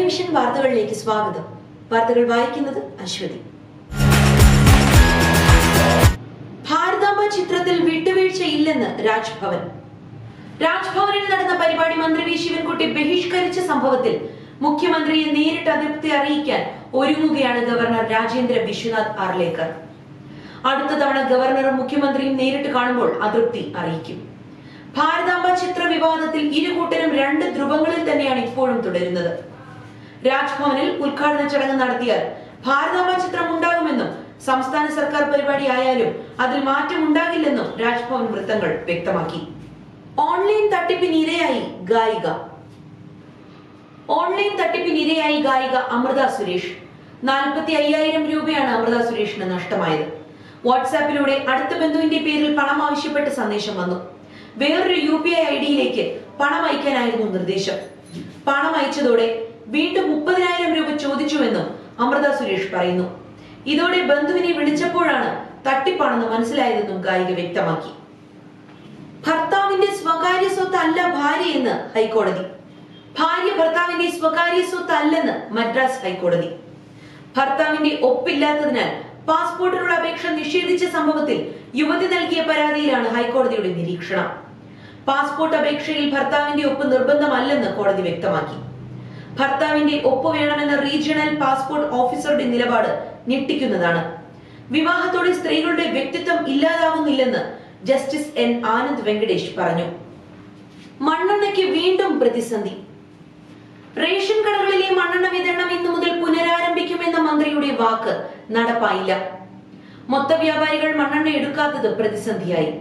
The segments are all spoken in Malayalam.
വിഷൻ വാർത്തകളിലേക്ക് സ്വാഗതം. വാർത്തകൾ വായിക്കുന്നത് അശ്വതി. ഭാരതാംബ ചിത്രത്തിൽ വിട്ടുവീഴ്ചയില്ലെന്ന് രാജ്ഭവൻ. രാജ്ഭവനിൽ നടന്ന പരിപാടി മന്ത്രി വി ശിവൻകുട്ടി ബഹിഷ്കരിച്ച സംഭവത്തിൽ മുഖ്യമന്ത്രിയെ നേരിട്ട് അതൃപ്തി അറിയിക്കാൻ ഒരുങ്ങുകയാണ് ഗവർണർ രാജേന്ദ്ര വിശ്വനാഥ് ആർലേക്കർ. അടുത്ത തവണ ഗവർണറും മുഖ്യമന്ത്രിയും നേരിട്ട് കാണുമ്പോൾ അതൃപ്തി അറിയിക്കും. ഭാരതാംബ ചിത്ര വിവാദത്തിൽ ഇരുകൂട്ടരും രണ്ട് ധ്രുവങ്ങളിൽ തന്നെയാണ് ഇപ്പോഴും തുടരുന്നത്. രാജ്ഭവനിൽ ഉദ്ഘാടന ചടങ്ങ് നടത്തിയാൽ ഭാരതാംബ ചിത്രം ഉണ്ടാകുമെന്നും സംസ്ഥാന സർക്കാർ പരിപാടി ആയാലും അതിൽ മാറ്റം ഉണ്ടാകില്ലെന്നും രാജ്ഭവൻ വൃത്തങ്ങൾ വ്യക്തമാക്കി. ഓൺലൈൻ തട്ടിപ്പിനിരയായി ഗായിക അമൃത സുരേഷ്. 45,000 രൂപയാണ് അമൃത സുരേഷിന് നഷ്ടമായത്. വാട്സാപ്പിലൂടെ അടുത്ത ബന്ധുവിന്റെ പേരിൽ പണം ആവശ്യപ്പെട്ട് സന്ദേശം വന്നു. വേറൊരു UPI ഐഡിയിലേക്ക് പണം അയക്കാനായിരുന്നു നിർദ്ദേശം. പണം അയച്ചതോടെ വീണ്ടും 30,000 രൂപ ചോദിച്ചുവെന്നും അമൃത സുരേഷ് പറയുന്നു. ഇതോടെ ബന്ധുവിനെ വിളിച്ചപ്പോഴാണ് തട്ടിപ്പാണെന്ന് മനസ്സിലായതെന്നും ഗായിക വ്യക്തമാക്കി. ഭർത്താവിന്റെ സ്വകാര്യ സ്വത്ത് അല്ല ഭാര്യയെന്ന് ഹൈക്കോടതി. ഭാര്യ ഭർത്താവിന്റെ സ്വകാര്യ സ്വത്ത് അല്ലെന്ന് മദ്രാസ് ഹൈക്കോടതി. ഭർത്താവിന്റെ ഒപ്പില്ലാത്തതിനാൽ പാസ്പോർട്ടിനുള്ള അപേക്ഷ നിഷേധിച്ച സംഭവത്തിൽ യുവതി നൽകിയ പരാതിയിലാണ് ഹൈക്കോടതിയുടെ നിരീക്ഷണം. പാസ്പോർട്ട് അപേക്ഷയിൽ ഭർത്താവിന്റെ ഒപ്പ് നിർബന്ധമല്ലെന്ന് കോടതി വ്യക്തമാക്കി. ഭർത്താവിന്റെ ഒപ്പ് വേണമെന്ന റീജിയണൽ പാസ്പോർട്ട് ഓഫീസറുടെ നിലപാട് ഞെട്ടിക്കുന്നതാണ്. വിവാഹത്തോടെ സ്ത്രീകളുടെ വ്യക്തിത്വം ഇല്ലാതാവുന്നില്ലെന്ന് ജസ്റ്റിസ് N ആനന്ദ് വെങ്കടേഷ് പറഞ്ഞു. മണ്ണെണ്ണയ്ക്ക് വീണ്ടും പ്രതിസന്ധി. റേഷൻ കടകളിലെ മണ്ണെണ്ണ വിതരണം ഇന്നു മുതൽ പുനരാരംഭിക്കുമെന്ന മന്ത്രിയുടെ വാക്ക് നടപ്പായില്ല. മൊത്ത വ്യാപാരികൾ മണ്ണെണ്ണ എടുക്കാത്തത് പ്രതിസന്ധിയായി.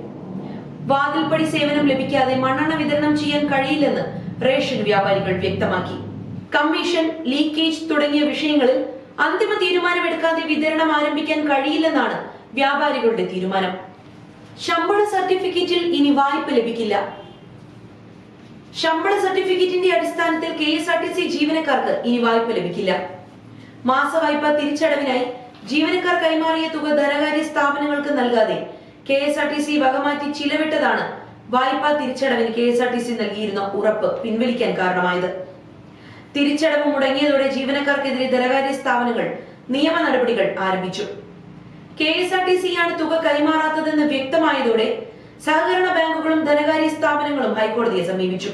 വാതിൽപ്പടി സേവനം ലഭിക്കാതെ മണ്ണെണ്ണ വിതരണം ചെയ്യാൻ കഴിയില്ലെന്ന് റേഷൻ വ്യാപാരികൾ വ്യക്തമാക്കി. കമ്മീഷൻ, ലീക്കേജ് തുടങ്ങിയ വിഷയങ്ങളിൽ അന്തിമ തീരുമാനമെടുക്കാതെ വിതരണം ആരംഭിക്കാൻ കഴിയില്ലെന്നാണ് വ്യാപാരികളുടെ തീരുമാനം. ശമ്പള സർട്ടിഫിക്കറ്റിൽ ഇനി വായ്പ ലഭിക്കില്ല. ശമ്പള സർട്ടിഫിക്കറ്റിന്റെ അടിസ്ഥാനത്തിൽ KSRTC ജീവനക്കാർക്ക് ഇനി വായ്പ ലഭിക്കില്ല. മാസവായ്പ തിരിച്ചടവിനായി ജീവനക്കാർ കൈമാറിയ തുക ധനകാര്യ സ്ഥാപനങ്ങൾക്ക് നൽകാതെ KSRTC വകമാറ്റി ചിലവിട്ടതാണ് വായ്പാ തിരിച്ചടവിന് KSRTC നൽകിയിരുന്ന ഉറപ്പ് പിൻവലിക്കാൻ കാരണമായത്. തിരിച്ചടവ് മുടങ്ങിയതോടെ ജീവനക്കാർക്കെതിരെ ധനകാര്യ സ്ഥാപനങ്ങൾ നിയമ നടപടികൾ ആരംഭിച്ചു. KSRTCയാണ് തുക കൈമാറാത്തതെന്ന് വ്യക്തമായതോടെ സഹകരണ ബാങ്കുകളും ധനകാര്യ സ്ഥാപനങ്ങളും ഹൈക്കോടതിയെ സമീപിച്ചു.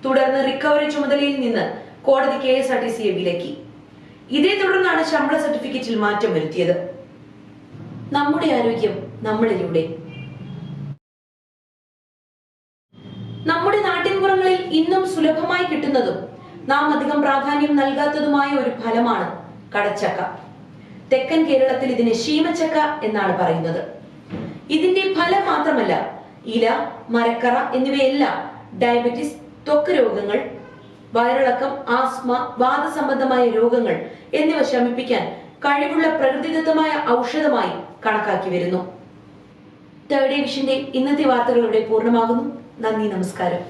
തുടർന്ന് റിക്കവറി ചുമതലയിൽ നിന്ന് കോടതി KSRTCയെ വിലക്കി. ഇതേ തുടർന്നാണ് ശമ്പള സർട്ടിഫിക്കറ്റിൽ മാറ്റം വരുത്തിയത്. നമ്മുടെ ആരോഗ്യം നമ്മളിലൂടെ. നമ്മുടെ നാട്ടിൻപുറങ്ങളിൽ ഇന്നും സുലഭമായി കിട്ടുന്നതും നാം അധികം പ്രാധാന്യം നൽകാത്തതുമായ ഒരു ഫലമാണ് കടച്ചക്ക. തെക്കൻ കേരളത്തിൽ ഇതിന് ശീമച്ചക്ക എന്നാണ് പറയുന്നത്. ഇതിന്റെ ഫലം മാത്രമല്ല, ഇല, മരക്കറ എന്നിവയെല്ലാം ഡയബറ്റിസ്, ത്വക്ക് രോഗങ്ങൾ, വയറിളക്കം, ആസ്മ, വാതസംബന്ധമായ രോഗങ്ങൾ എന്നിവ ശമിപ്പിക്കാൻ കഴിവുള്ള പ്രകൃതിദത്തമായ ഔഷധമായി കണക്കാക്കി വരുന്നു. തേർഡ് വിഷന്റെ ഇന്നത്തെ വാർത്തകൾ ഇവിടെ പൂർണ്ണമാകുന്നു. നന്ദി, നമസ്കാരം.